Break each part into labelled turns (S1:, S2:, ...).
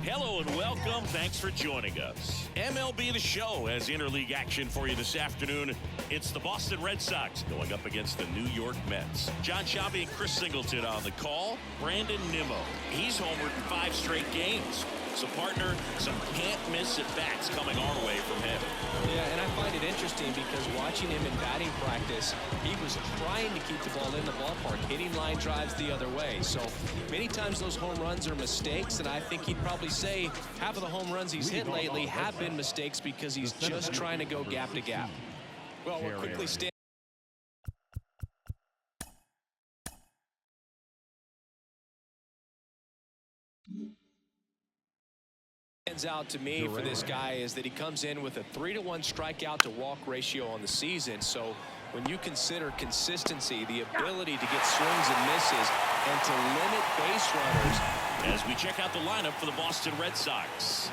S1: Hello and welcome. Thanks for joining us. MLB The Show has interleague action for you this afternoon. It's the Boston Red Sox going up against the New York Mets. John Sciambi and Chris Singleton on the call. Brandon Nimmo. He's homered in 5 straight games. So, partner, some can't-miss at-bats coming our way from him.
S2: Yeah, and I find it interesting because watching him in batting practice, he was trying to keep the ball in the ballpark, hitting line drives the other way. So many times those home runs are mistakes, and I think he'd probably say half of the home runs he's hit lately have been mistakes because he's just trying to go gap to gap. Well, we're quickly standing. Out to me for this guy is that he comes in with a 3-to-1 strikeout to walk ratio on the season. So when you consider consistency, the ability to get swings and misses, and to limit base runners.
S1: As we check out the lineup for the Boston Red Sox.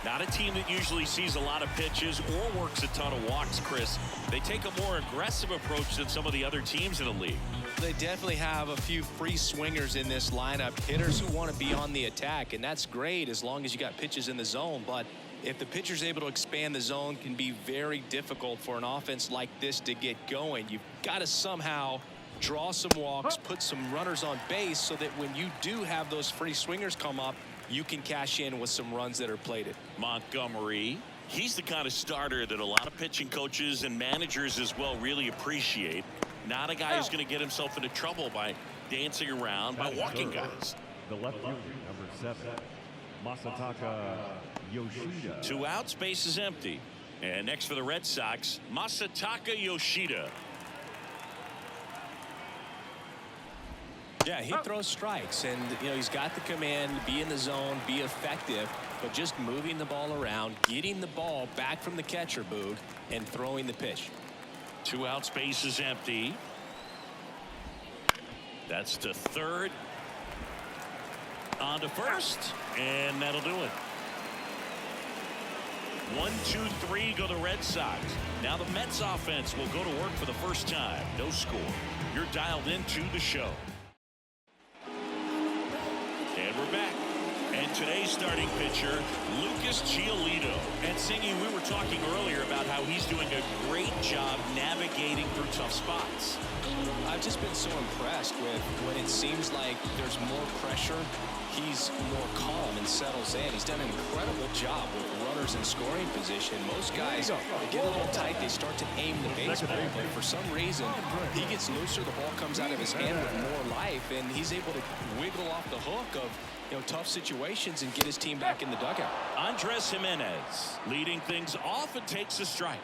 S1: Not a team that usually sees a lot of pitches or works a ton of walks, Chris. They take a more aggressive approach than some of the other teams in the league.
S2: They definitely have a few free swingers in this lineup, hitters who want to be on the attack, and that's great as long as you got pitches in the zone. But if the pitcher's able to expand the zone, it can be very difficult for an offense like this to get going. You've got to somehow draw some walks, put some runners on base so that when you do have those free swingers come up, you can cash in with some runs that are plated.
S1: Montgomery, he's the kind of starter that a lot of pitching coaches and managers as well really appreciate. Not a guy who's going to get himself into trouble by dancing around, by walking guys.
S3: The left fielder, number 7, Masataka Yoshida.
S1: 2 outs, base is empty. And next for the Red Sox, Masataka Yoshida.
S2: Yeah, he throws strikes, and you know he's got the command to be in the zone, be effective, but just moving the ball around, getting the ball back from the catcher booth, and throwing the pitch.
S1: 2 outs, base is empty. That's to third. On to first, and that'll do it. 1, 2, 3 go the Red Sox. Now the Mets offense will go to work for the first time. No score. You're dialed into the show. And we're back. And today's starting pitcher, Lucas Giolito. And Singy, we were talking earlier about how he's doing a great job navigating through tough spots.
S2: I've just been so impressed with when it seems like there's more pressure, he's more calm and settles in. He's done an incredible job with runners in scoring position. Most guys, they get a little tight, they start to aim the baseball, but for some reason, he gets looser, the ball comes out of his hand with more life, and he's able to wiggle off the hook of tough situations and get his team back in the dugout.
S1: Andres Jimenez leading things off and takes a strike.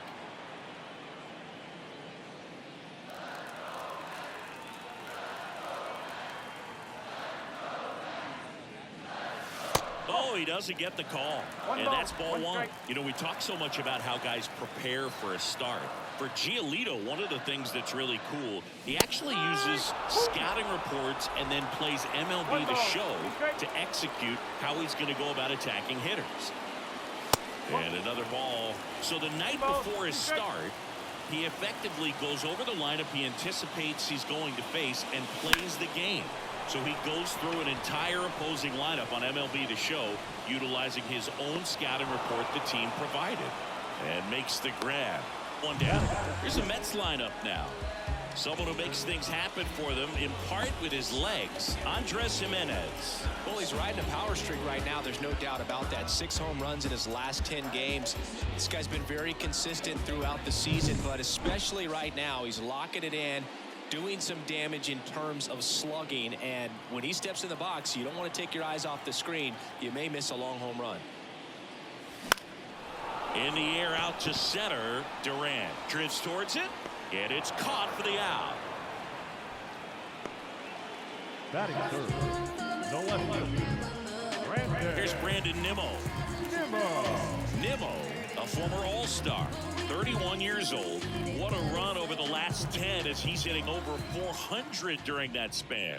S1: Oh, he doesn't get the call. And that's ball 1. You know, we talk so much about how guys prepare for a start. For Giolito, one of the things that's really cool, he actually uses scouting reports and then plays MLB The Show to execute how he's going to go about attacking hitters. And another ball. So the night before his start, he effectively goes over the lineup he anticipates he's going to face and plays the game. So he goes through an entire opposing lineup on MLB The Show, utilizing his own scouting report the team provided. And makes the grab. 1 down. Here's the Mets lineup now. Someone who makes things happen for them, in part with his legs, Andres Jimenez.
S2: Well, he's riding a power streak right now. There's no doubt about that. 6 home runs in his last 10 games. This guy's been very consistent throughout the season, but especially right now, he's locking it in, doing some damage in terms of slugging. And when he steps in the box, you don't want to take your eyes off the screen. You may miss a long home run.
S1: In the air out to center. Durant drifts towards it, and it's caught for the out.
S3: Batting third, the left field, Brandon.
S1: Here's Brandon Nimmo. Nimmo, a former All-Star, 31 years old. What a run over the last 10 as he's hitting over 400 during that span.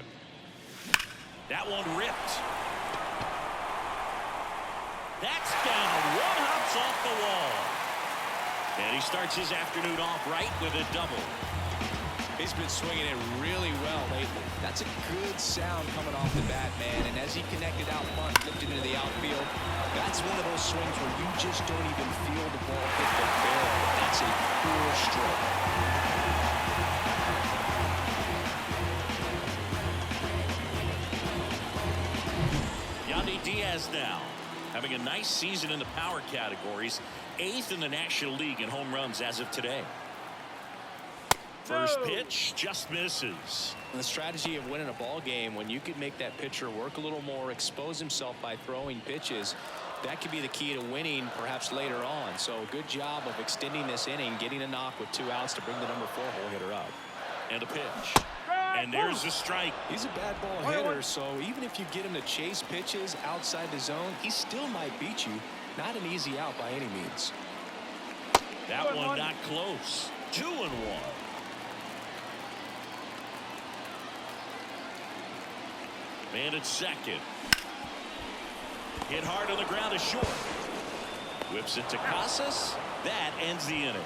S1: That one ripped. That's down. One hops off the wall. And he starts his afternoon off right with a double.
S2: He's been swinging it really well lately. That's a good sound coming off the bat, man. And as he connected out front, flipped it into the outfield, that's one of those swings where you just don't even feel the ball hit the barrel. That's a cool stroke.
S1: Yandy Diaz now having a nice season in the power categories, 8th in the National League in home runs as of today. First pitch just misses.
S2: The strategy of winning a ball game, when you could make that pitcher work a little more, expose himself by throwing pitches, that could be the key to winning perhaps later on. So good job of extending this inning, getting a knock with 2 outs to bring the number 4 hole hitter up.
S1: And a pitch. And there's the strike.
S2: He's a bad ball hitter, so even if you get him to chase pitches outside the zone, he still might beat you. Not an easy out by any means.
S1: That one not close. 2-1. Man at second. Hit hard on the ground is short. Whips it to Casas. That ends the inning.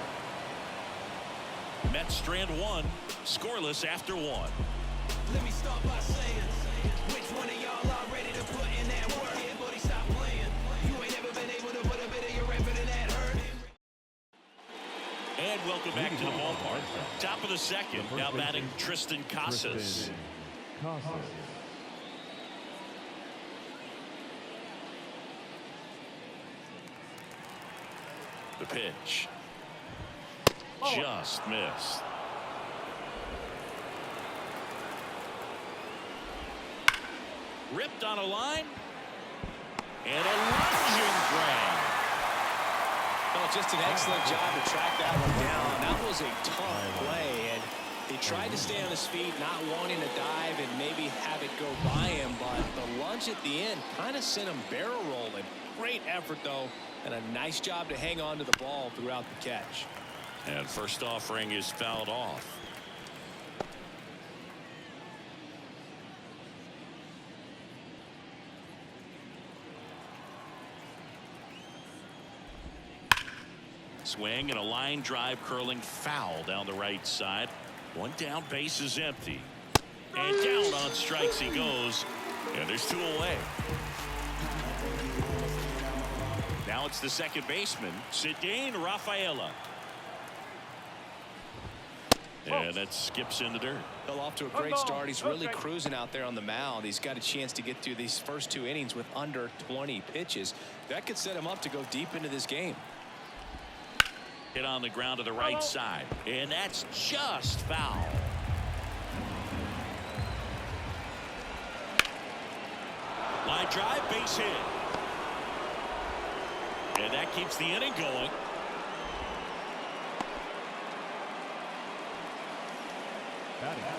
S1: Mets strand 1, scoreless after 1.
S4: Let me start by saying, which one of y'all are ready to put in that work? Everybody stop playing. You ain't ever been able to put a bit of your effort in that hurt.
S1: And welcome back to the ballpark. Top of the second, now batting Tristan Casas. The pitch. Just missed. Ripped on a line. And a lunging grab.
S2: Oh, just an excellent job to track that one down. That was a tough play, and he tried to stay on his feet, not wanting to dive and maybe have it go by him, but the lunge at the end kind of sent him barrel rolling. Great effort, though, and a nice job to hang on to the ball throughout the catch.
S1: And first offering is fouled off. Swing and a line drive curling foul down the right side. One down, base is empty. And down on strikes he goes. And there's 2 away. Now it's the second baseman, Cedane Rafaela. And that skips in the dirt.
S2: Well, off to a great start. He's really cruising out there on the mound. He's got a chance to get through these first 2 innings with under 20 pitches. That could set him up to go deep into this game.
S1: Hit on the ground to the right side. And that's just foul. Line drive, base hit. And that keeps the inning going.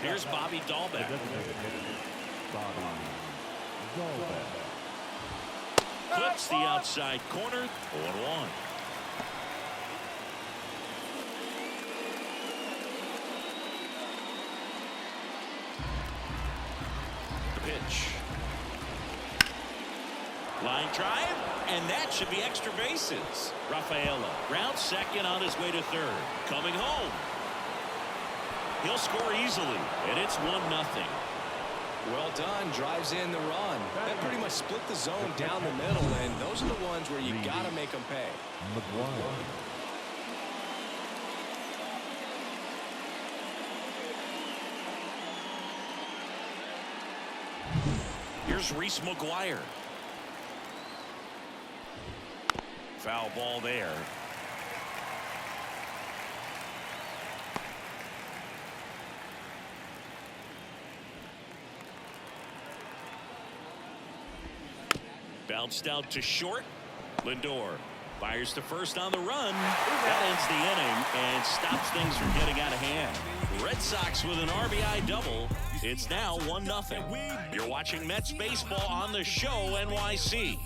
S1: Here's Bobby Dahlbeck. Clips the outside corner. 0-1. The pitch. Line drive, and that should be extra bases. Rafaela rounds second on his way to third. Coming home. He'll score easily, and it's 1-0.
S2: Well done. Drives in the run. That pretty much split the zone down the middle, and those are the ones where you got to make them pay.
S1: Here's Reese McGuire. Foul ball there. Bounced out to short. Lindor Fires to first on the run. That ends the inning and stops things from getting out of hand. Red Sox with an RBI double. It's now 1-0. You're watching Mets baseball on the show, NYC.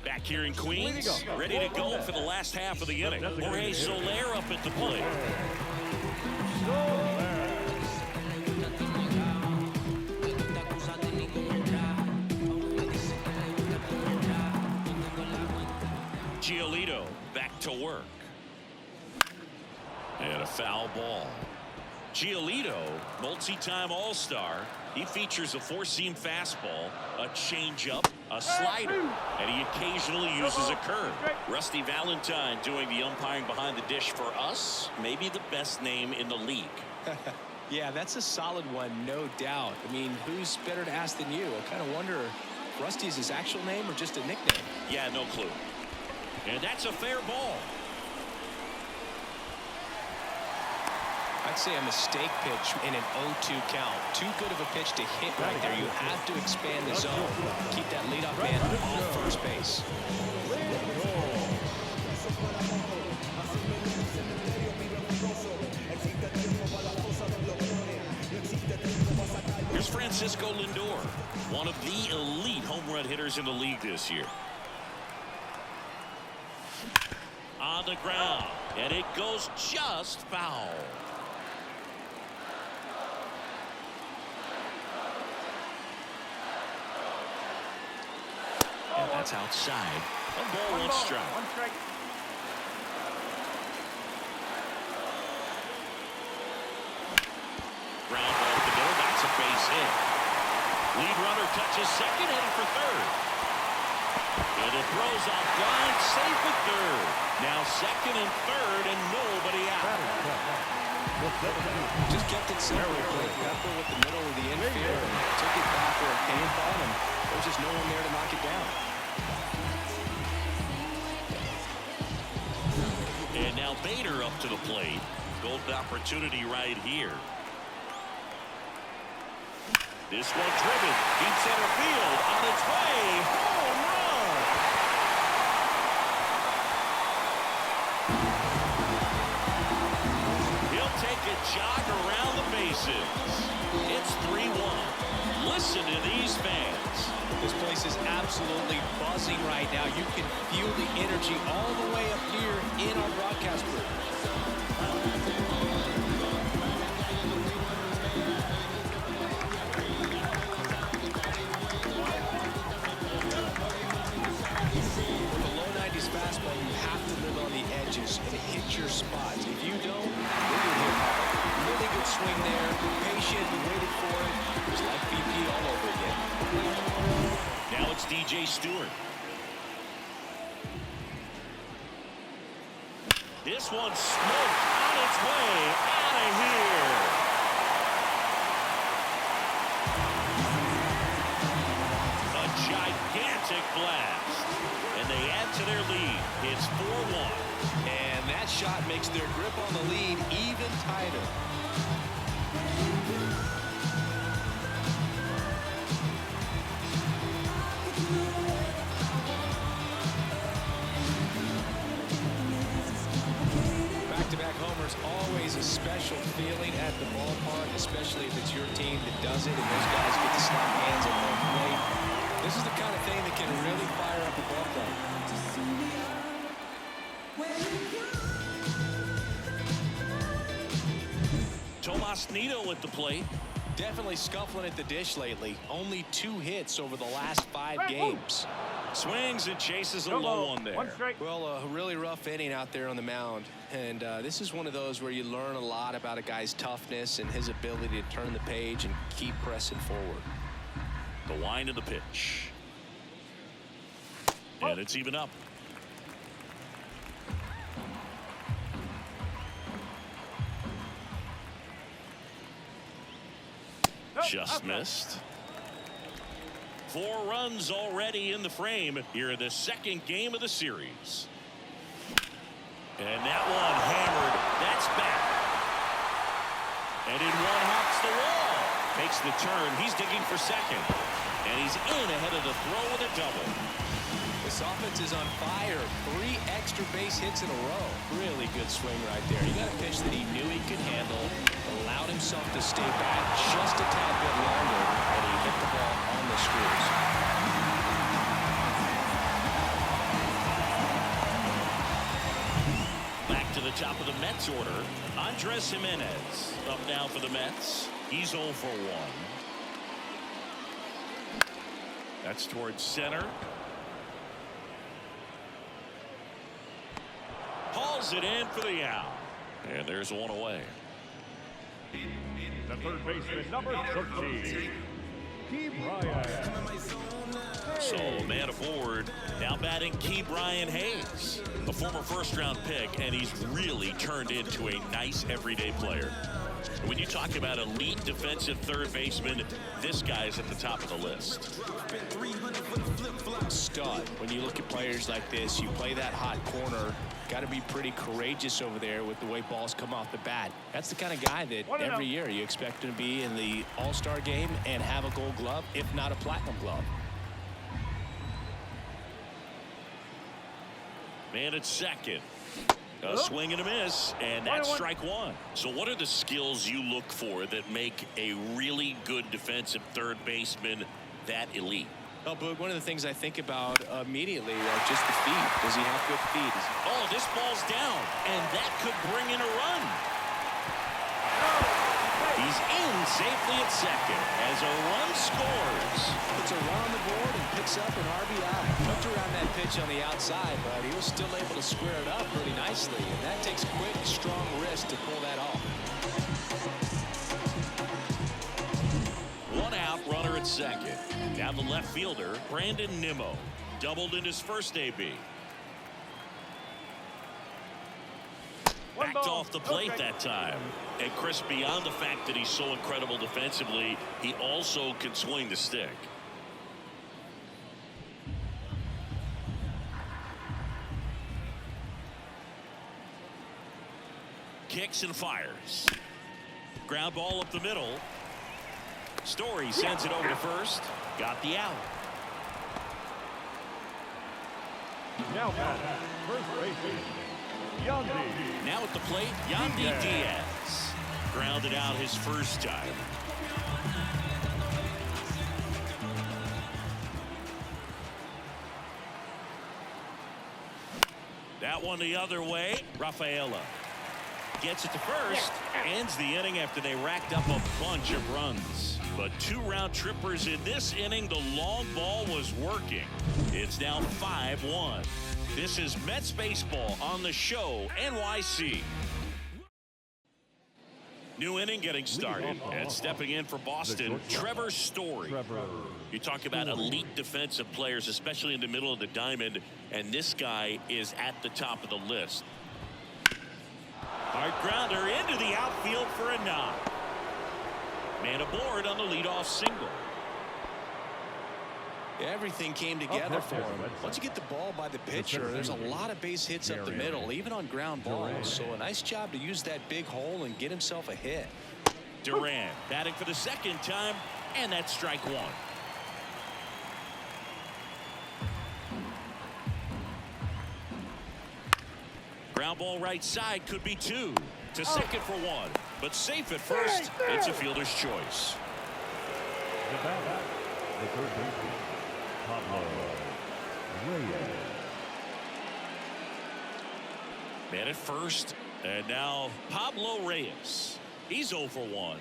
S1: Back here in Queens, ready to go for the last half of the inning. Jorge Soler up at the plate. Giolito back to work. And a foul ball. Giolito, multi-time All-Star. He features a four-seam fastball, a changeup, a slider, and he occasionally uses a curve. Rusty Valentine doing the umpiring behind the dish for us. Maybe the best name in the league.
S2: Yeah, that's a solid one, no doubt. I mean, who's better to ask than you? I kind of wonder, Rusty is his actual name or just a nickname?
S1: Yeah, no clue. And that's a fair ball.
S2: I'd say a mistake pitch in an 0-2 count. Too good of a pitch to hit right there. You have to expand the zone. Keep that leadoff man off first base.
S1: Here's Francisco Lindor, one of the elite home run hitters in the league this year. On the ground, and it goes just foul. And that's outside. 1 ball, 1 strike. Ground ball to the middle. That's a base hit. Lead runner touches second, headed for third. And it throws off line, safe at third. Now second and third, and nobody out.
S2: Just kept it simple. Played Pepper with the middle of the infield and took it back where it came from, and there was just no one there to knock it down.
S1: And now Bader up to the plate. Golden opportunity right here. This one driven deep center field on its way. Home run. He'll take a jog around the bases. It's 3-1. Listen to these fans.
S2: This place is absolutely buzzing right now. You can feel the energy all the way up here in our broadcast booth. With a low 90s fastball, you have to live on the edges and hit your spots. If you don't, you're going to hit hard. Really good swing there. Patient, waited for it. It was like BP all over again.
S1: Now it's DJ Stewart. This one smoked on its way out of here. A gigantic blast. And they add to their lead. It's 4-1.
S2: And that shot makes their grip on the lead even tighter. Back-to-back homers, always a special feeling at the ballpark, especially if it's your team that does it and those guys get to slap hands on home plate. This is the kind of thing that can really fire up a ball club.
S1: Tomas Nido at the plate.
S2: Definitely scuffling at the dish lately. Only 2 hits over the last 5 games.
S1: Swings and chases a low one there.
S2: Well, a really rough inning out there on the mound. And this is one of those where you learn a lot about a guy's toughness and his ability to turn the page and keep pressing forward.
S1: The wind of the pitch. And it's even up. Just missed. 4 runs already in the frame here in the second game of the series. And that one hammered. That's back. And in one hops the wall. makes the turn. He's digging for second. And he's in ahead of the throw with a double.
S2: This offense is on fire. 3 extra base hits in a row. Really good swing right there. He got a pitch that he knew he could handle, allowed himself to stay back just a tad bit longer, and he hit the ball on the screws.
S1: Back to the top of the Mets order. Andres Jimenez up now for the Mets. He's 0 for 1. That's towards center. Hauls it in for the out. And there's one away.
S3: The third baseman, number 13, Key Bryant.
S1: So man aboard. Now batting Ke'Bryan Hayes, a former first-round pick, and he's really turned into a nice everyday player. When you talk about elite defensive third baseman, this guy's at the top of the list.
S2: Stud. When you look at players like this, you play that hot corner. Got to be pretty courageous over there with the way balls come off the bat. That's the kind of guy that every year you expect him to be in the All-Star game and have a Gold Glove, if not a Platinum Glove.
S1: Man at second. A swing and a miss, and that's strike one. So what are the skills you look for that make a really good defensive third baseman that elite?
S2: Oh, Boog, one of the things I think about immediately are just the feet. Does he have good feet?
S1: Oh, this ball's down, and that could bring in a run. He's in safely at second as a run scores.
S2: Puts a run on the board and picks up an RBI. Looked around that pitch on the outside, but he was still able to square it up pretty nicely, and that takes quick, strong wrist to pull that off.
S1: One out, runner at second. Now the left fielder, Brandon Nimmo, doubled in his first AB. Backed off the plate that time. And Chris, beyond the fact that he's so incredible defensively, he also can swing the stick. Kicks and fires. Ground ball up the middle. Story sends it over to first. Got the out.
S3: Now batting, first baseman, Yandy.
S1: Now at the plate, Yandy Diaz. Grounded out his first time. That one the other way. Rafaela gets it to first. Ends the inning after they racked up a bunch of runs. But 2 round trippers in this inning. The long ball was working. It's now 5-1. This is Mets baseball on the show NYC. New inning getting started, and stepping in for Boston, Trevor Story. You talk about elite defensive players, especially in the middle of the diamond, and this guy is at the top of the list. Hard grounder into the outfield for a knock. Man aboard on the leadoff single.
S2: Everything came together for him. Once you get the ball by the pitcher, there's a lot of base hits up the middle, even on ground balls. So a nice job to use that big hole and get himself a hit.
S1: Duran batting for the second time, and that's strike one. Ground ball right side, could be 2. To second for 1, but safe at first. It's a fielder's choice.
S3: The batter, the third baseman, Pablo Reyes.
S1: Man at first, and now Pablo Reyes. He's 0 for 1.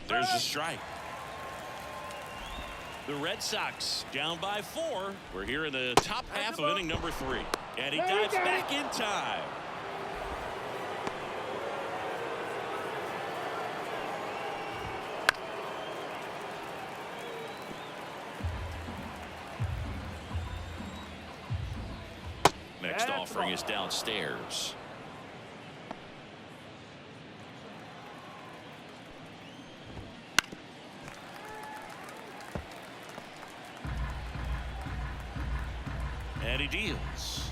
S1: There's a strike. The Red Sox down by 4. We're here in the top half of inning number 3. And he dives back in time. next offering is downstairs. And he deals.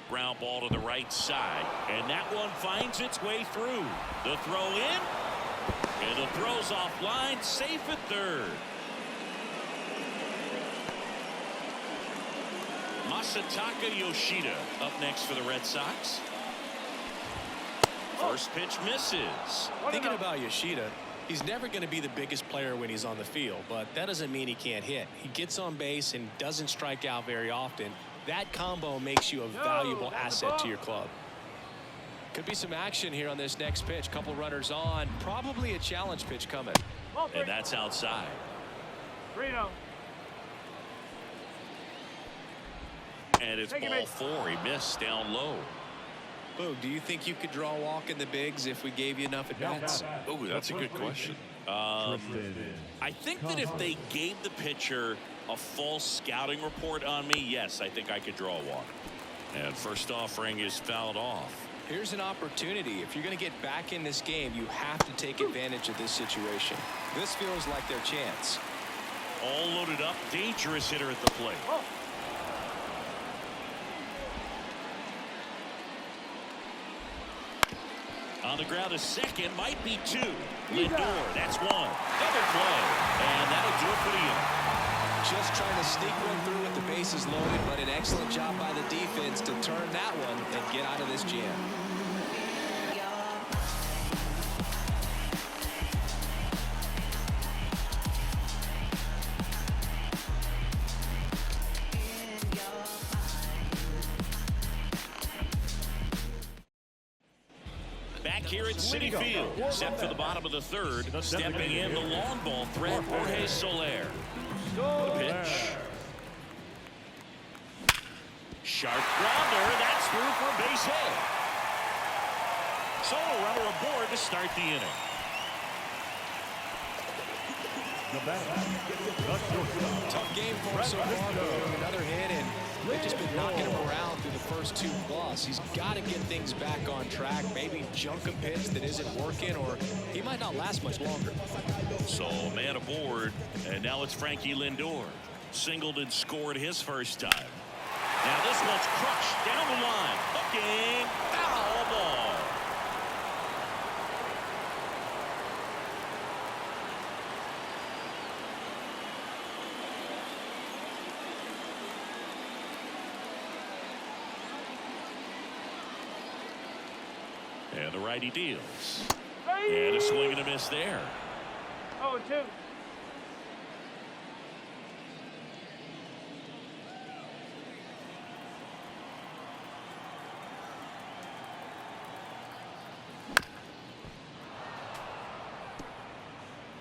S1: Ground ball to the right side. And that one finds its way through. The throw in. And the throw's offline. Safe at third. Masataka Yoshida up next for the Red Sox. First pitch misses.
S2: Thinking about Yoshida, he's never going to be the biggest player when he's on the field, but that doesn't mean he can't hit. He gets on base and doesn't strike out very often. That combo makes you a valuable asset to your club. Could be some action here on this next pitch. Couple runners on. Probably a challenge pitch coming.
S1: And that's outside. And it's ball four. He missed down low.
S2: Boog, do you think you could draw a walk in the bigs if we gave you enough at bats?
S1: Oh, that's a good question. I think that if they gave the pitcher a false scouting report on me, yes, I think I could draw a walk. And first offering is fouled off.
S2: Here's an opportunity. If you're going to get back in this game, you have to take advantage of this situation. This feels like their chance.
S1: All loaded up. Dangerous hitter at the plate. On the ground, a second, might be two. Lindor, that's one. Double play. And that'll do it for the inning.
S2: Just trying to sneak one through with the bases loaded, but an excellent job by the defense to turn that one and get out of this jam.
S1: Back here at Citi Field, set for the bottom of the third. Stepping in, the long ball threat, Jorge Soler. The pitch. Sharp grounder, that's through for a base hit. So a runner aboard to start the inning.
S2: Tough game for him so far. Another hit, and they've just been knocking him around through the first two plus. He's got to get things back on track. Maybe junk a pitch that isn't working, or he might not last much longer.
S1: So man aboard, and now it's Frankie Lindor. Singled and scored his first time. Now this one's crushed down the line. Hooking, foul ball. And the righty deals. And a swing and a miss there.
S3: 0-2.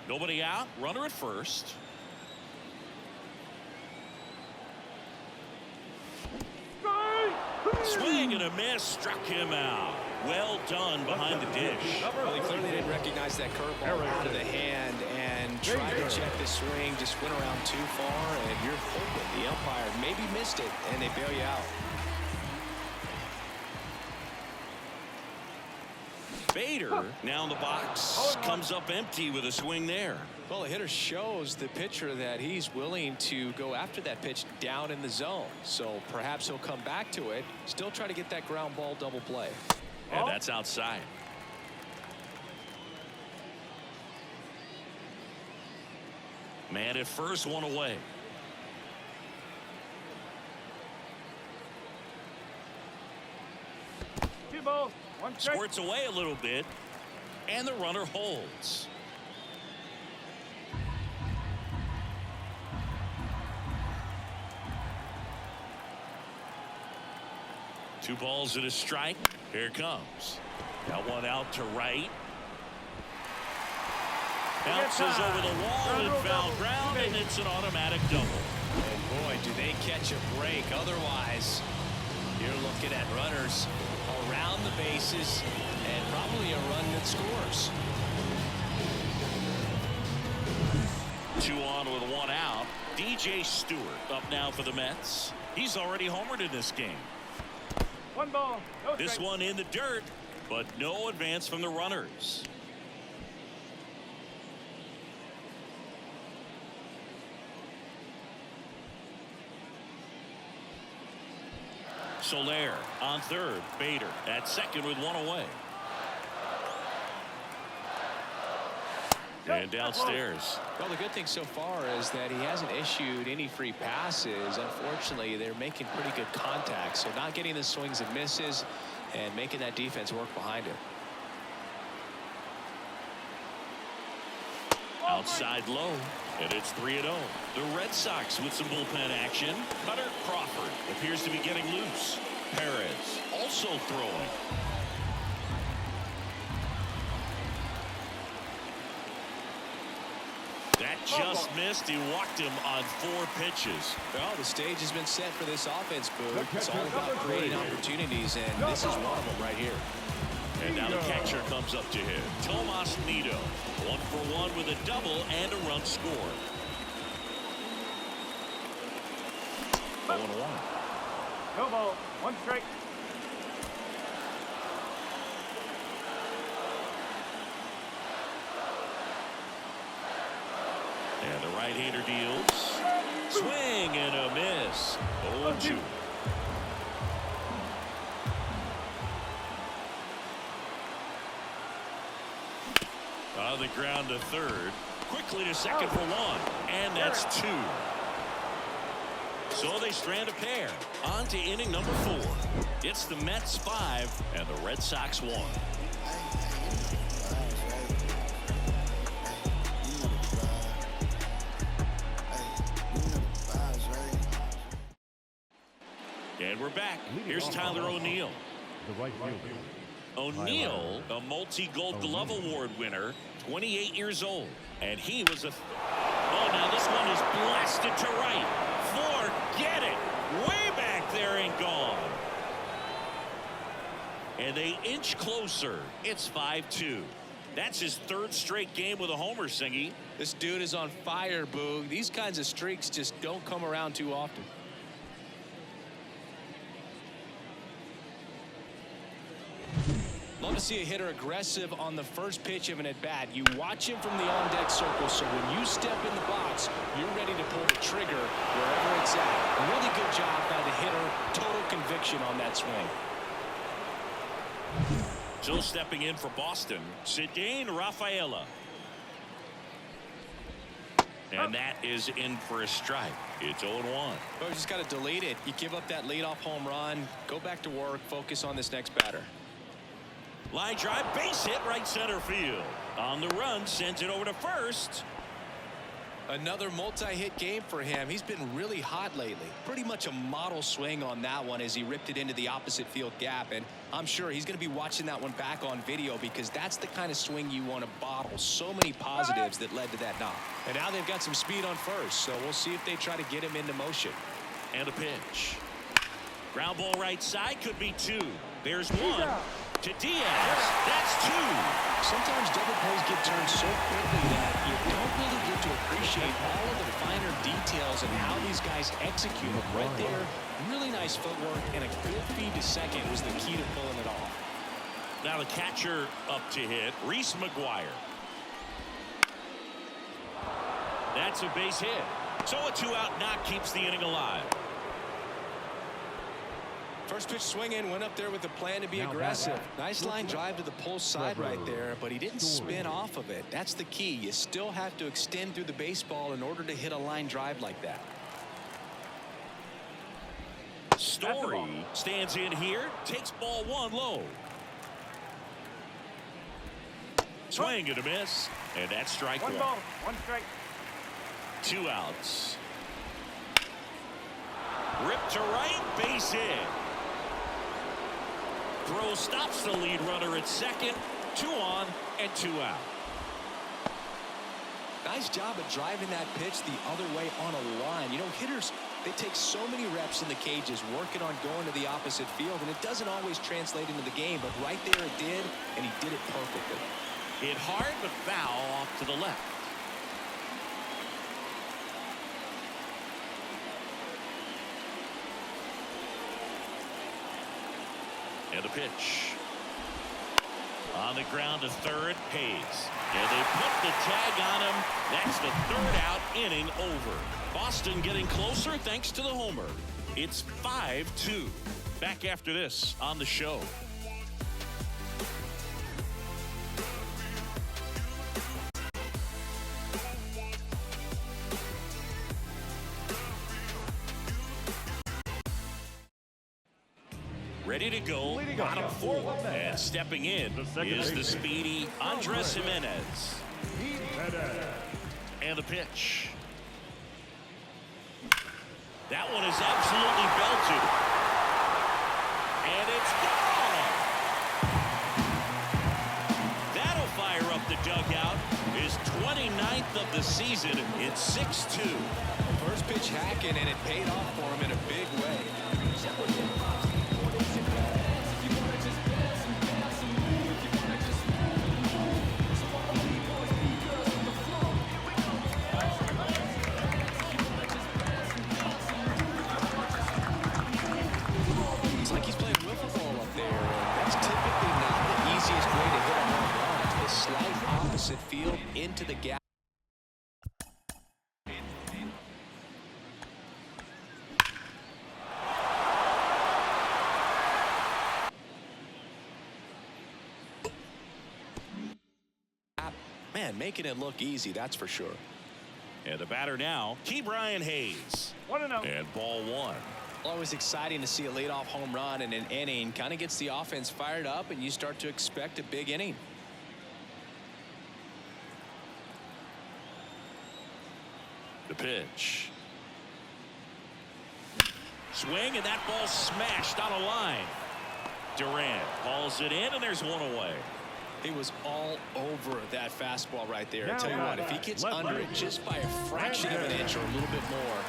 S1: Nobody out. Runner at first. Swing and a miss. Struck him out. Well done behind the dish.
S2: Well, he clearly didn't recognize that curveball out of the hand and tried to check the swing. Just went around too far, and you're hoping the umpire maybe missed it, and they bail you out.
S1: Bader now in the box. Comes up empty with a swing there.
S2: Well, the hitter shows the pitcher that he's willing to go after that pitch down in the zone. So perhaps he'll come back to it. Still try to get that ground ball double play.
S1: And that's outside. Man at first, one away.
S3: Two balls. One strike.
S1: Squirts away a little bit. And the runner holds. Two balls and a strike. Here it comes. That one out to right. Bounces over the wall and foul ground, and it's an automatic double.
S2: And boy, do they catch a break. Otherwise, you're looking at runners around the bases and probably a run that scores.
S1: 2 on with 1 out. DJ Stewart up now for the Mets. He's already homered in this game.
S3: 1 ball. No
S1: This
S3: strikes.
S1: one in the dirt, but no advance from the runners. Soler on third. Bader at second with one away. And downstairs.
S2: Well, the good thing so far is that he hasn't issued any free passes. Unfortunately, they're making pretty good contact, so not getting the swings and misses and making that defense work behind him.
S1: Outside low, and it's 3-0. The Red Sox with some bullpen action. Cutter Crawford appears to be getting loose. Perez also throwing. That just missed. He walked him on 4 pitches.
S2: Well, the stage has been set for this offense, Boo. It's all about creating opportunities, and this is one of them right here.
S1: And now the catcher comes up to him. Tomas Nido, 1 for 1 with a double and a run scored. 0-1.
S3: No ball. 1 strike.
S1: And the right-hander deals. Swing and a miss. 0-2. On the ground to third. Quickly to second for 1. And that's 2. So they strand a pair. On to inning number 4. It's the Mets 5 and the Red Sox 1. And we're back. Here's Tyler O'Neill.
S3: The right fielder.
S1: O'Neill, a multi-Gold Glove Award winner, 28 years old. And he was a... Oh, now this one is blasted to right. Forget it. Way back there and gone. And they inch closer. It's 5-2. That's his 3rd straight game with a homer, Singy.
S2: This dude is on fire, Boo. These kinds of streaks just don't come around too often. Love to see a hitter aggressive on the first pitch of an at-bat. You watch him from the on-deck circle, so when you step in the box, you're ready to pull the trigger wherever it's at. Really good job by the hitter. Total conviction on that swing.
S1: So stepping in for Boston, Cedane Rafaela. And that is in for a strike. It's 0-1.
S2: Well, you just got to delete it. You give up that leadoff home run, go back to work, focus on this next batter.
S1: Line drive, base hit, right center field. On the run, sends it over to first.
S2: Another multi-hit game for him. He's been really hot lately. Pretty much a model swing on that one as he ripped it into the opposite field gap. And I'm sure he's going to be watching that one back on video because that's the kind of swing you want to bottle. So many positives that led to that knock. And now they've got some speed on first, so we'll see if they try to get him into motion.
S1: And a pitch. Ground ball right side, could be 2. There's 1 to Diaz. That's 2.
S2: Sometimes double plays get turned so quickly that you don't really get to appreciate all of the finer details and how these guys execute it. Right there, really nice footwork and a good feed to second was the key to pulling it off.
S1: Now the catcher up to hit, Reese McGuire. That's a base hit. So a 2-out knock keeps the inning alive.
S2: First pitch swinging, went up there with a plan to be aggressive. Nice line drive to the pull side right there, but he didn't spin off of it. That's the key. You still have to extend through the baseball in order to hit a line drive like that.
S1: Story stands in here, takes ball 1 low. Swing and a miss, and that's strike 1.
S3: 1 ball. 1 strike.
S1: 2 outs. Rip to right, base hit. Throw stops the lead runner at second. 2 on and 2 out.
S2: Nice job of driving that pitch the other way on a line. You know, hitters, they take so many reps in the cages working on going to the opposite field, and it doesn't always translate into the game, but right there it did, and he did it perfectly.
S1: Hit hard but foul off to the left. And the pitch. On the ground to third, Hayes. And they put the tag on him. That's the third out, inning over. Boston getting closer thanks to the homer. It's 5-2. Back after this on the show. Ready to go, bottom fourth. And stepping in is the speedy Andres Jimenez. And the pitch. That one is absolutely belted. And it's gone. That'll fire up the dugout. His 29th of the season. It's 6-2.
S2: First pitch hacking, and it paid off for him in a big way. Field into the gap. Man, making it look easy, that's for sure.
S1: And the batter now, Brian Hayes.
S3: 1-0.
S1: And ball one.
S2: Always exciting to see a leadoff home run in an inning. Kind of gets the offense fired up, and you start to expect a big inning.
S1: The pitch. Swing, and that ball smashed on a line. Durant hauls it in, and there's one away.
S2: He was all over that fastball right there. I tell you what, if he gets under it just by a fraction of an inch or a little bit more,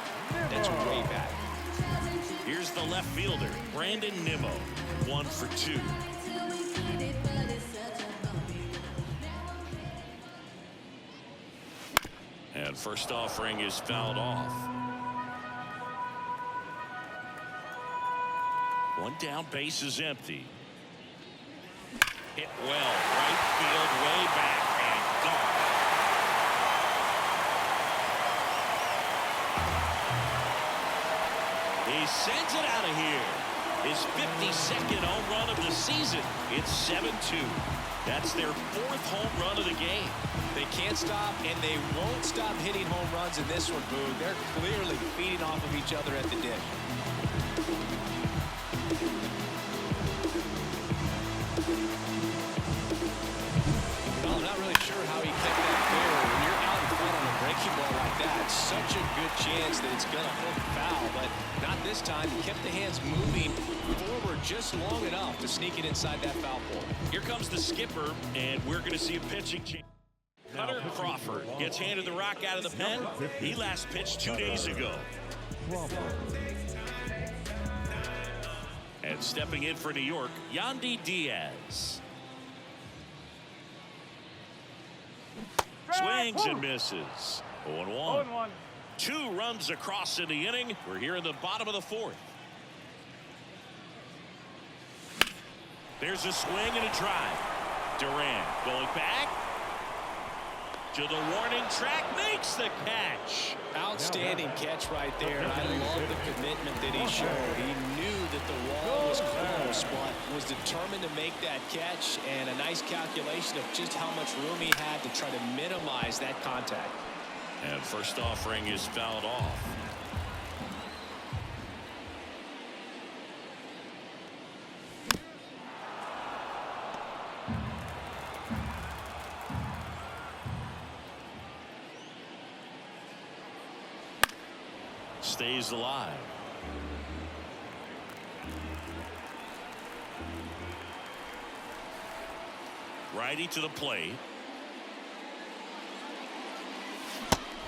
S2: that's way back.
S1: Here's the left fielder, Brandon Nimmo. 1 for 2. And first offering is fouled off. One down, base is empty. Hit well, right field, way back, and gone. He sends it out of here. His 52nd home run of the season. It's 7-2. That's their 4th home run of the game.
S2: They can't stop, and they won't stop hitting home runs in this one, Boone. They're clearly feeding off of each other at the dish. Well, I'm not really sure how he kept that fair. When you're out in front on a breaking ball like that, it's such a good chance that it's going to hook foul, but not this time. He kept the hands moving forward just long enough to sneak it inside that foul pole.
S1: Here comes the skipper, and we're going to see a pitching change. Hunter Crawford gets handed the rock out of the pen. He last pitched 2 days ago. And stepping in for New York, Yandy Diaz. Swings and misses. 0-1. 2 runs across in the inning. We're here in the bottom of the 4th. There's a swing and a drive. Durant going back to the warning track, makes the catch.
S2: Outstanding catch right there. I love the commitment that he showed. He knew that the wall was close, but was determined to make that catch, and a nice calculation of just how much room he had to try to minimize that contact.
S1: And first offering is fouled off. Stays alive. Righty to the plate.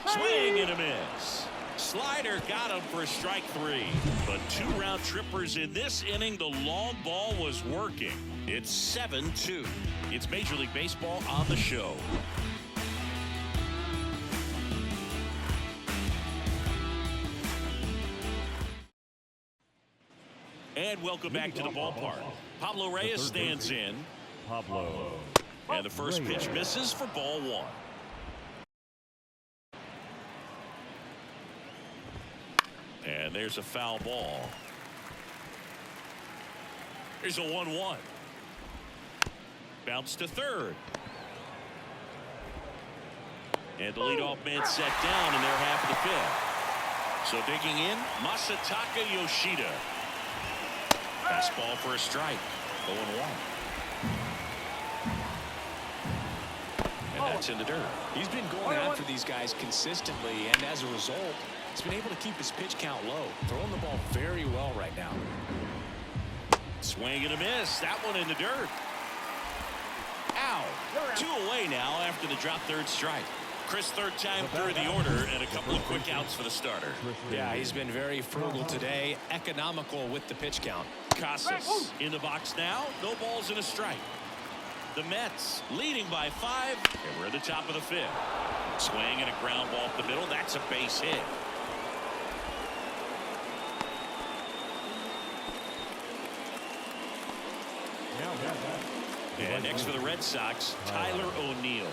S1: Swing and a miss. Slider got him for strike 3. But 2 round trippers in this inning. The long ball was working. It's 7-2. It's Major League Baseball on the show. And welcome back to the ballpark. Pablo Reyes stands in.
S3: Pablo.
S1: And the first pitch misses for ball 1. And there's a foul ball. Here's a 1-1. Bounce to third. And the leadoff man set down in their half of the 5th. So digging in, Masataka Yoshida. Fastball for a strike. 0-1.
S2: And that's in the dirt. He's been going after these guys consistently, and as a result, he's been able to keep his pitch count low. Throwing the ball very well right now.
S1: Swing and a miss. That one in the dirt. Ow. 2 away now after the drop third strike. Chris, third time through the order, and a couple of quick outs for the starter.
S2: Yeah, he's been very frugal today, economical with the pitch count.
S1: Casas in the box now. No balls and a strike. The Mets leading by 5, and we're at the top of the 5th. Swing and a ground ball up the middle. That's a base hit. And next for the Red Sox, Tyler O'Neill.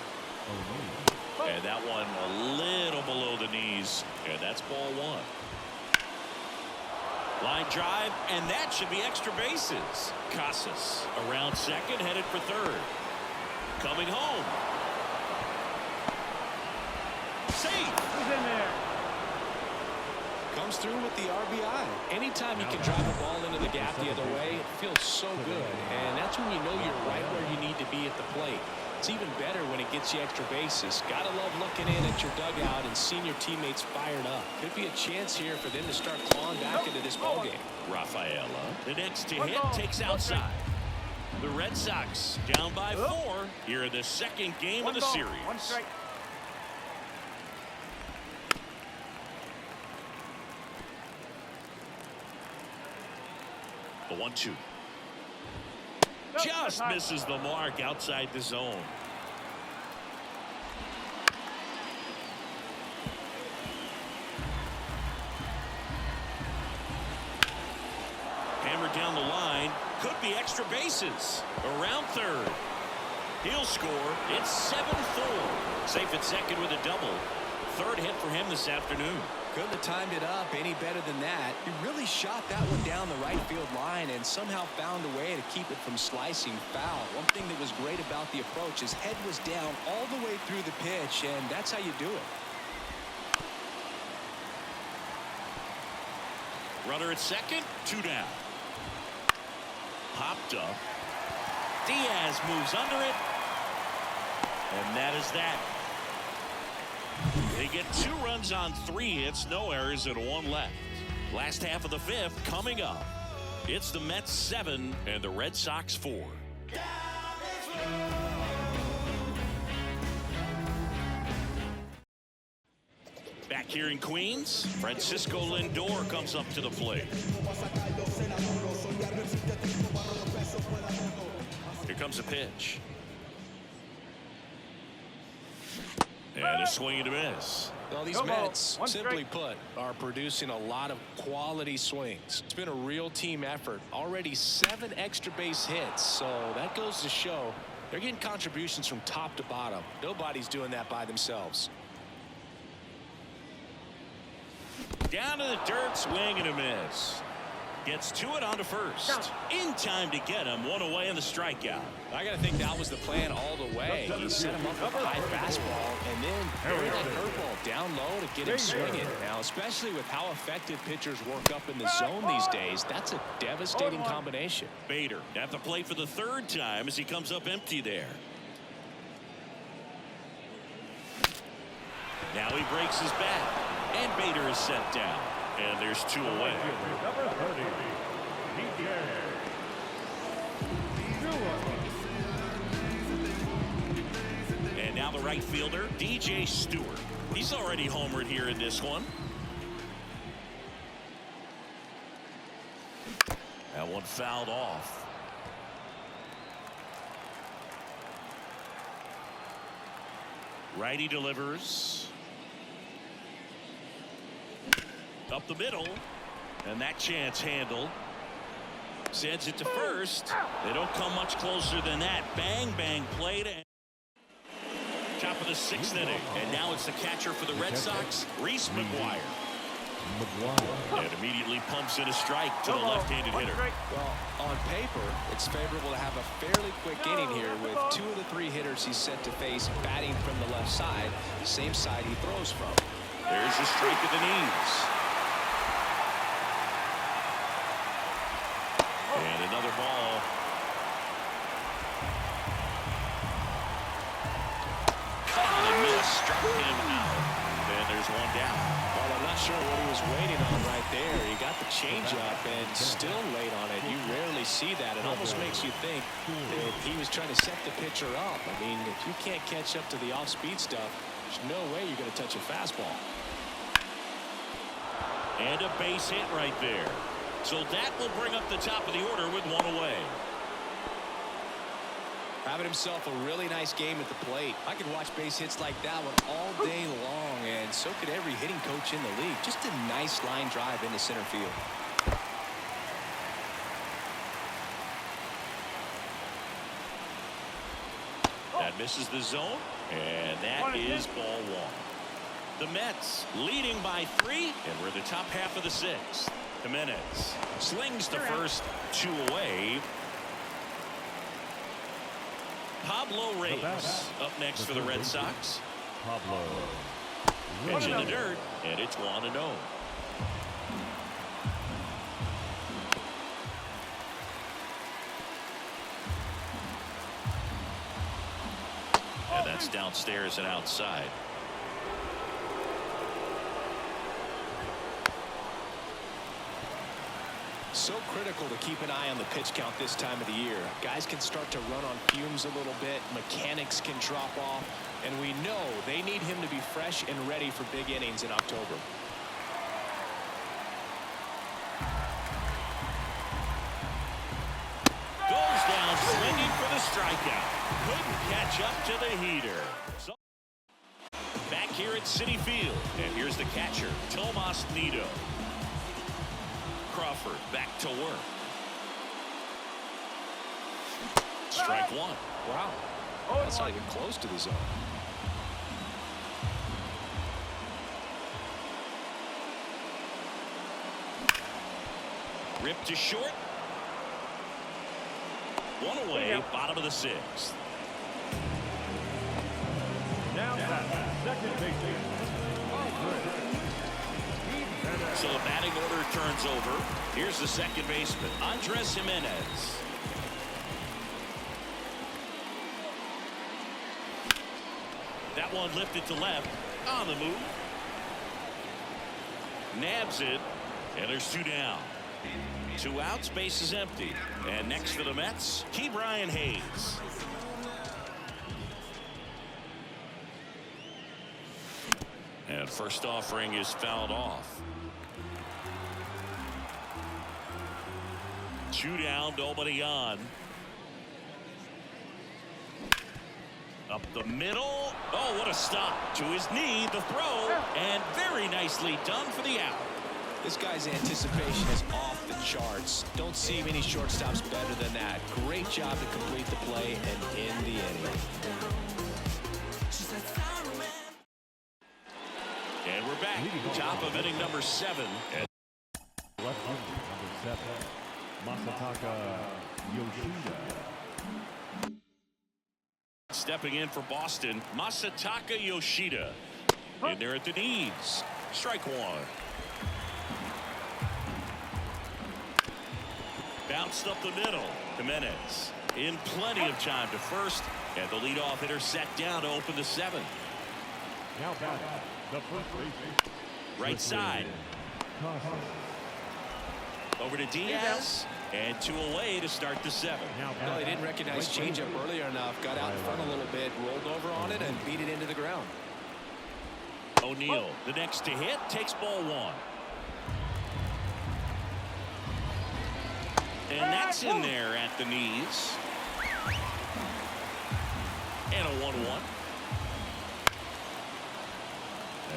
S1: And that one a little below the knees. And that's ball 1. Line drive, and that should be extra bases. Casas around second, headed for third. Coming home. Safe.
S3: He's in there.
S2: Comes through with the RBI. Anytime you can drive a ball into the gap the other way, it feels so good. And that's when you know you're right where you need to be at the plate. It's even better when it gets you extra bases. Gotta love looking in at your dugout and seeing your teammates fired up. Could be a chance here for them to start clawing back into this ballgame.
S1: Rafaela, the next to hit, takes outside. The Red Sox down by 4 here in the second game of the series.
S3: 1 strike.
S1: The 1-2. Just misses the mark outside the zone. Hammered down the line. Could be extra bases. Around third. He'll score. It's 7-4. Safe at second with a double. Third hit for him this afternoon.
S2: Couldn't have timed it up any better than that. He really shot that one down the right field line and somehow found a way to keep it from slicing foul. One thing that was great about the approach, his head was down all the way through the pitch, and that's how you do it.
S1: Runner at second, 2 down. Popped up. Diaz moves under it. And that is that. They get 2 runs on 3 hits, no errors, and 1 left. Last half of the 5th coming up. It's the Mets 7 and the Red Sox 4. Back here in Queens, Francisco Lindor comes up to the plate. Here comes a pitch. And a swing and a miss.
S2: Well, these Mets, simply put, are producing a lot of quality swings. It's been a real team effort. Already 7 extra base hits, so that goes to show they're getting contributions from top to bottom. Nobody's doing that by themselves.
S1: Down to the dirt, swing and a miss. Gets to it on to first. In time to get him. 1 away in the strikeout.
S2: I got to think that was the plan all the way. He set him up with a high fastball and then buried that curveball down low to get him swinging. Now, especially with how effective pitchers work up in the zone these days, that's a devastating combination.
S1: Bader at the plate for the 3rd time as he comes up empty there. Now he breaks his bat. And Bader is set down. And there's 2 away.
S3: Number 30, DJ.
S1: And now the right fielder, DJ Stewart. He's already homered here in this one. That one fouled off. Righty delivers. Up the middle. And that chance handled. Sends it to first. They don't come much closer than that. Bang, bang play to top of the 6th inning. And now it's the catcher for the Red Sox, Reese McGuire. And immediately pumps in a strike to the left-handed hitter.
S2: Well, on paper, it's favorable to have a fairly quick inning here with 2 of the 3 hitters he's set to face batting from the left side, the same side he throws from.
S1: There's a strike at the knees. And another ball. And a miss struck him out. And there's one down.
S2: Well, I'm not sure what he was waiting on right there. He got the changeup and still late on it. You rarely see that. It almost makes you think that he was trying to set the pitcher up. I mean, if you can't catch up to the off-speed stuff, there's no way you're going to touch a fastball.
S1: And a base hit right there. So that will bring up the top of the order with 1 away.
S2: Having himself a really nice game at the plate. I could watch base hits like that one all day long, and so could every hitting coach in the league. Just a nice line drive into center field.
S1: That misses the zone, and that is ball 1. The Mets leading by 3, and we're in the top half of the 6th. Jimenez slings to first, 2 away. Pablo Reyes up next for the Red Sox.
S3: Pablo.
S1: Pitch in the dirt, and it's 1-0. And that's downstairs and outside.
S2: So critical to keep an eye on the pitch count this time of the year. Guys can start to run on fumes a little bit. Mechanics can drop off. And we know they need him to be fresh and ready for big innings in October.
S1: Goes down swinging for the strikeout. Couldn't catch up to the heater. So back here at Citi Field. And here's the catcher, Tomas Nido. Crawford back to work. Strike 1.
S2: Wow. That's not even close to the zone.
S1: Ripped to short. 1 away, bottom of the 6th.
S3: Now second baseman.
S1: So the batting order turns over. Here's the second baseman, Andres Jimenez. That one lifted to left, on the move. Nabs it, and there's 2 down. 2 outs, base is empty. And next for the Mets, Ke'Bryan Hayes. And first offering is fouled off. 2 down, nobody on. Up the middle. Oh, what a stop. To his knee, the throw, and very nicely done for the out.
S2: This guy's anticipation is off the charts. Don't see many shortstops better than that. Great job to complete the play and end the inning.
S1: And we're back. Top of inning number 7.
S3: Left fielder, number 7. Masataka Yoshida.
S1: Stepping in for Boston, Masataka Yoshida. In there at the knees. Strike 1. Bounced up the middle. Jimenez in plenty of time to first, and the leadoff hitter set down to open the 7th.
S3: Now batting, the first baseman.
S1: Right side. Over to Diaz, and 2 away to start the 7th.
S2: Well, he didn't recognize changeup earlier enough. Got out in front a little bit, rolled over on it, and beat it into the ground.
S1: O'Neill, the next to hit, takes ball 1. And that's in there at the knees. And a 1-1.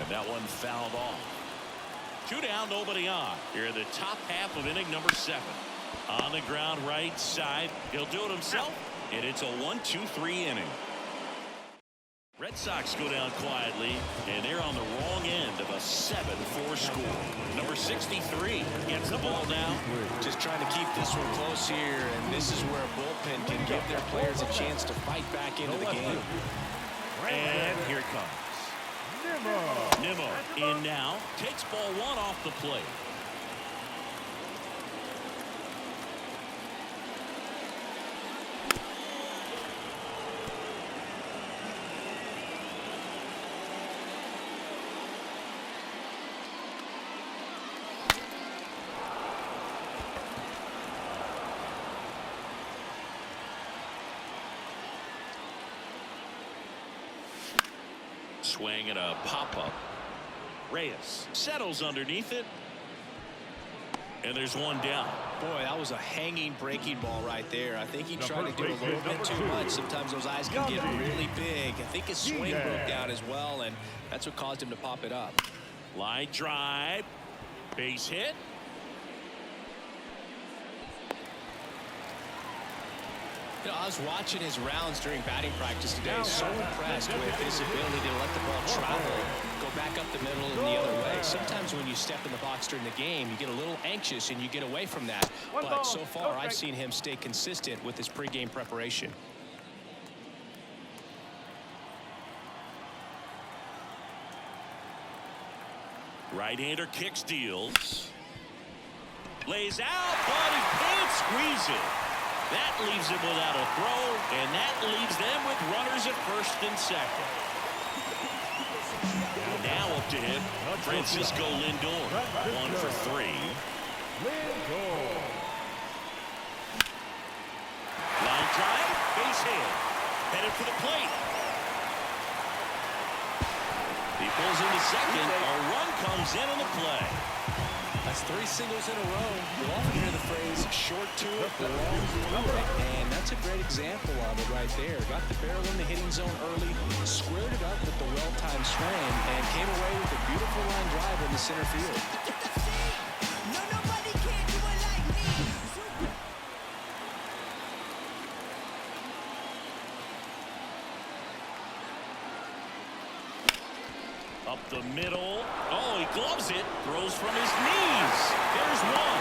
S1: And that one fouled off. 2 down, nobody on. Here in the top half of inning number 7. On the ground right side. He'll do it himself. And it's a 1-2-3 inning. Red Sox go down quietly, and they're on the wrong end of a 7-4 score. Number 63 gets the ball now.
S2: Just trying to keep this one close here, and this is where a bullpen can give their players a chance to fight back into the game.
S1: And here it comes. Nimmo in now. Takes ball one off the plate. Swing and a pop-up. Reyes settles underneath it. And there's one down.
S2: Boy, that was a hanging breaking ball right there. I think he tried to do a little bit too much. Sometimes those eyes can get really big. I think his swing broke down as well, and that's what caused him to pop it up.
S1: Line drive. Base hit.
S2: You know, I was watching his rounds during batting practice today. So impressed with his ability to let the ball travel, go back up the middle and the other way. Sometimes when you step in the box during the game, you get a little anxious and you get away from that. But so far, I've seen him stay consistent with his pregame preparation.
S1: Right-hander kicks, deals. Lays out, but he can't squeeze it. That leaves him without a throw, and that leaves them with runners at first and second. Now up to him, Francisco Lindor. 1 for 3. Line drive, base hit. Headed for the plate. He pulls into second. A run comes in on the play.
S2: That's 3 singles in a row. You'll often hear the phrase short to it, long through it, and that's a great example of it right there. Got the barrel in the hitting zone early, squared it up with the well-timed swing, and came away with a beautiful line drive in the center field.
S4: No, nobody can do it like me.
S1: Up the middle. Oh, he gloves it. Throws from his knees. There's one.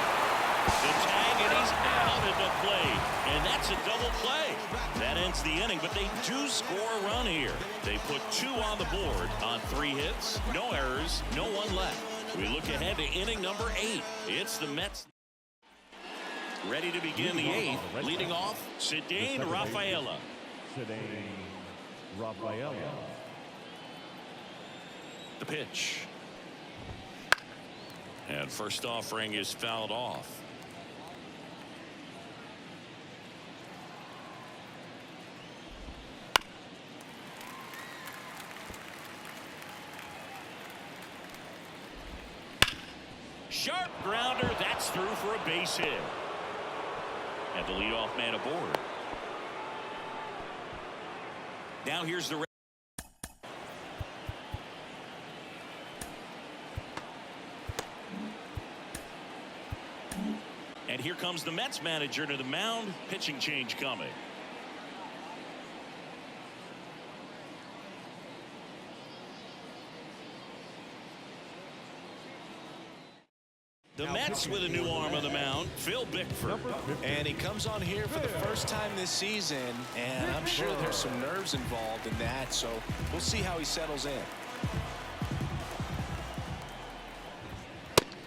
S1: The tag, and he's out at the plate. And that's a double play. That ends the inning, but they do score a run here. They put 2 on the board on 3 hits. No errors, no one left. We look ahead to inning number 8. It's the Mets. Ready to begin the 8th. Leading off, Cedane Rafaela.
S3: Cedane Rafaela.
S1: The pitch. And first offering is fouled off. Sharp grounder. That's through for a base hit. And the leadoff man aboard. Now here's the and here comes the Mets manager to the mound. Pitching change coming. The Mets with a new arm on the mound, Phil Bickford.
S2: And he comes on here for the first time this season, and I'm sure there's some nerves involved in that, so we'll see how he settles in.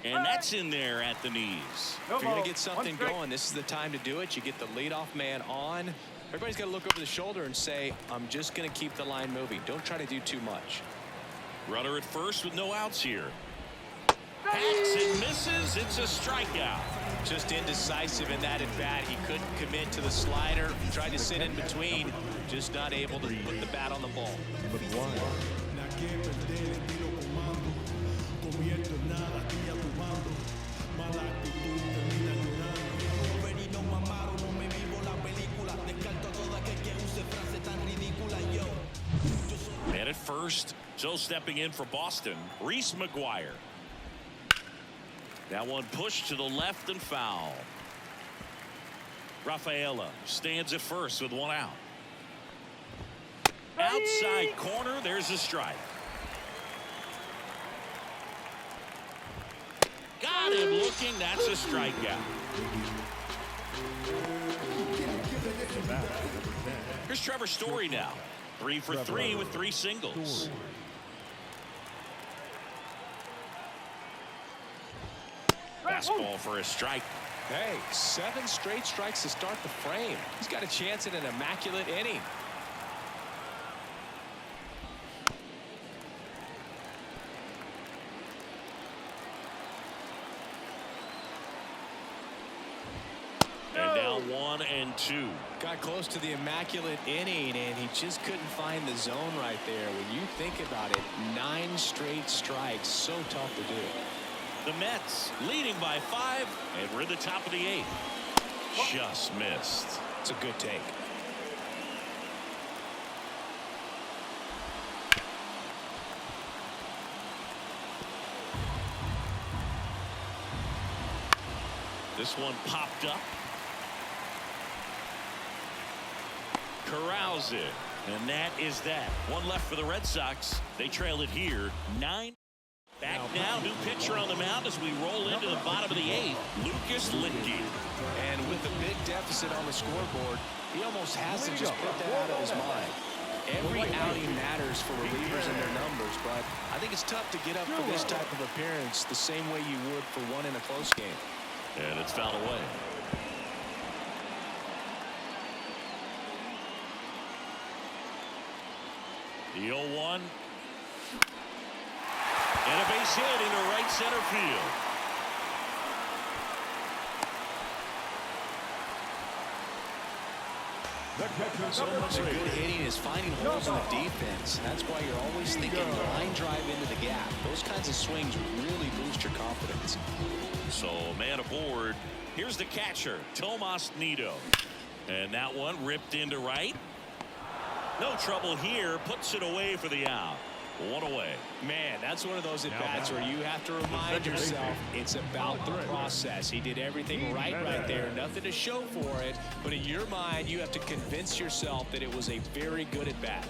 S1: And that's in there at the knees.
S2: If you're going to get something going, this is the time to do it. You get the leadoff man on. Everybody's got to look over the shoulder and say, I'm just going to keep the line moving. Don't try to do too much.
S1: Runner at first with no outs here. Hacks and misses. It's a strikeout.
S2: Just indecisive in that at bat. He couldn't commit to the slider. Tried to sit in between. Just not able to put the bat on the ball.
S1: And at first, so stepping in for Boston, Reese McGuire. That one pushed to the left and foul. Rafaela stands at first with one out. Outside corner, there's a strike. Got him looking, that's a strikeout. Here's Trevor Story now. 3 for 3 with 3 singles. Fastball for a strike.
S2: Hey, 7 straight strikes to start the frame. He's got a chance at an immaculate inning.
S1: And now 1 and 2.
S2: Got close to the immaculate inning, and he just couldn't find the zone right there. When you think about it, 9 straight strikes, so tough to do.
S1: The Mets leading by 5, and we're in the top of the 8th. Just missed.
S2: It's a good take.
S1: This one popped up. Corrals it, and that is that. 1 left for the Red Sox. They trail it here, 9. Back now, new pitcher on the mound as we roll into the bottom of the 8th. Lucas Litke.
S2: And with the big deficit on the scoreboard, he almost has to just put that out of his mind. Every outing matters for relievers and their numbers, but I think it's tough to get up for this type of appearance the same way you would for one in a close game.
S1: And it's fouled away. The 0-1. And a base hit into right center field.
S2: So much of good hitting is finding holes in the defense. That's why you're always thinking line drive into the gap. Those kinds of swings really boost your confidence.
S1: So man aboard. Here's the catcher, Tomas Nido. And that one ripped into right. No trouble here. Puts it away for the out. 1 away.
S2: Man, that's one of those at-bats where you have to remind yourself it's about the process. He did everything right there. Nothing to show for it. But in your mind, you have to convince yourself that it was a very good at-bat.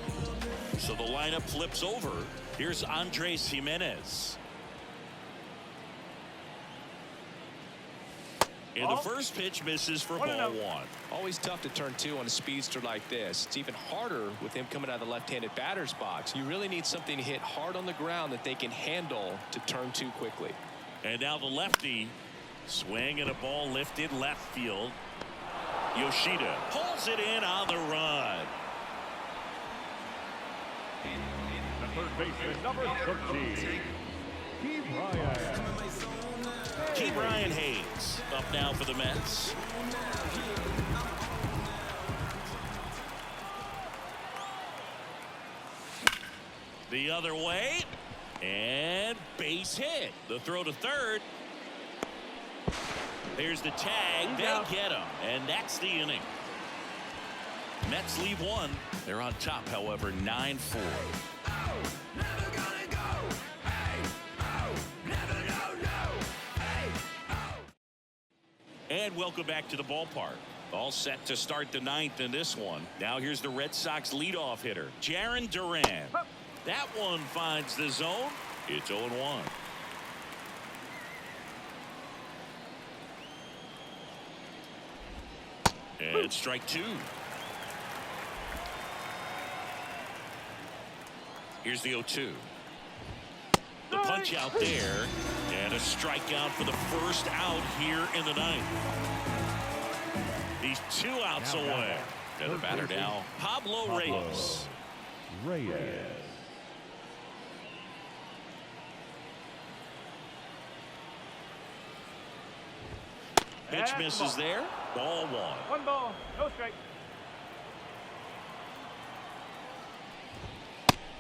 S1: So the lineup flips over. Here's Andres Jimenez. And the first pitch misses for ball 1.
S2: Always tough to turn 2 on a speedster like this. It's even harder with him coming out of the left-handed batter's box. You really need something to hit hard on the ground that they can handle to turn 2 quickly.
S1: And now the lefty swing and a ball lifted left field. Yoshida pulls it in on the run.
S3: The third baseman, number 13,
S1: Key Brian Hayes up now for the Mets. The other way, and base hit. The throw to third. There's the tag. They get him, and that's the inning. Mets leave 1. They're on top, however, 9-4. And welcome back to the ballpark. All set to start the 9th in this one. Now here's the Red Sox leadoff hitter, Jarren Duran. That one finds the zone. It's 0-1. And strike 2. Here's the 0-2. The punch out there, and a strikeout for the first out here in the 9th. He's 2 outs away. And the batter now, Pablo Reyes. Pitch misses there. Ball 1.
S3: 1 ball, no strike.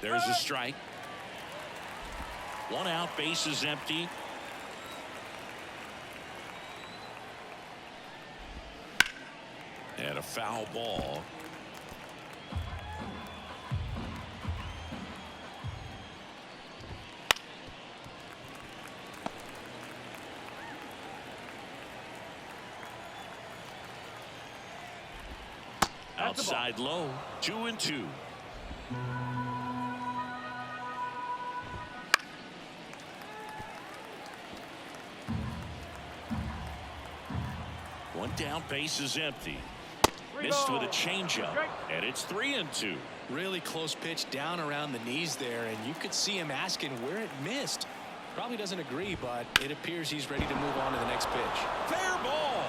S1: There's a strike. 1 out, base is empty. And a foul ball. Outside low, 2-2. One down, base is empty. Missed with a changeup, and it's 3-2.
S2: Really close pitch down around the knees there, and you could see him asking where it missed. Probably doesn't agree, but it appears he's ready to move on to the next pitch.
S1: Fair ball.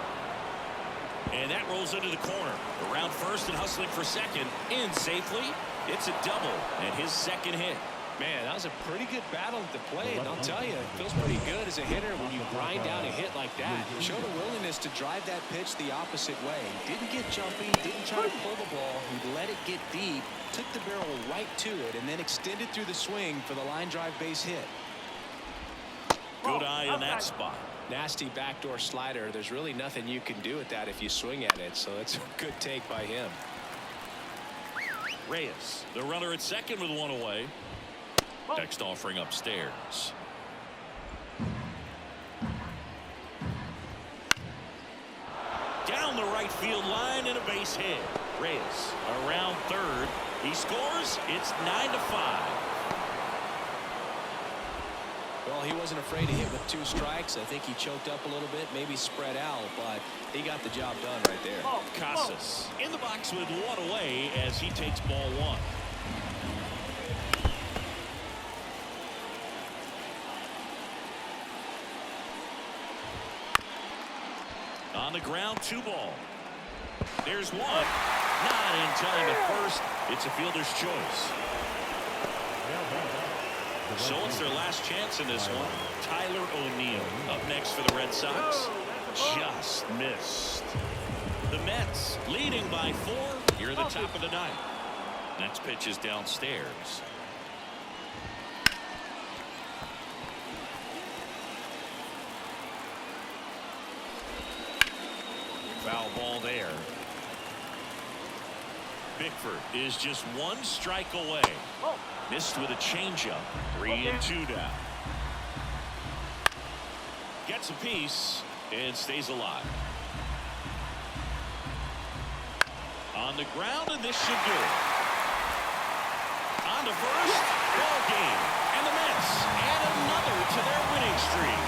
S1: And that rolls into the corner. Around first and hustling for second. In safely. It's a double and his second hit.
S2: Man, that was a pretty good battle at the plate, and I'll tell you, it feels pretty good as a hitter when you grind down a hit like that. Showed a willingness to drive that pitch the opposite way. Didn't get jumpy, didn't try to pull the ball. He let it get deep, took the barrel right to it, and then extended through the swing for the line drive base hit.
S1: Good eye in that spot.
S2: Nasty backdoor slider. There's really nothing you can do with that if you swing at it, so it's a good take by him.
S1: Reyes, the runner at second with one away. Next offering upstairs. Down the right field line and a base hit. Reyes around third. He scores. It's 9-5.
S2: Well, he wasn't afraid to hit with 2 strikes. I think he choked up a little bit, maybe spread out, but he got the job done right there.
S1: Casas in the box with one away as he takes ball 1. On the ground, 2 ball. There's 1. Not in time at first. It's a fielder's choice. So it's their last chance in this one. Tyler O'Neill up next for the Red Sox. Just missed. The Mets leading by 4 here at the top of the 9th. Next pitch is downstairs. Foul ball there. Bickford is just 1 strike away. Missed with a changeup. 3-2 now. Gets a piece and stays alive. On the ground, and this should do it. On to first. Ball game. And the Mets add another to their winning streak.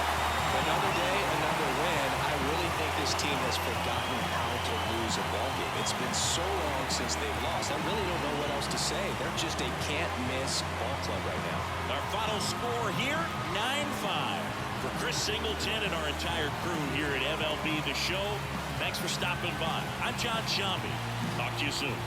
S2: Another day, another win. I really think this team has forgotten how to lose a ball game. It's been so long since they've lost. I really don't know what else to say. They're just a can't-miss ball club right now.
S1: Our final score here, 9-5. For Chris Singleton and our entire crew here at MLB The Show, thanks for stopping by. I'm John Shambi. Talk to you soon.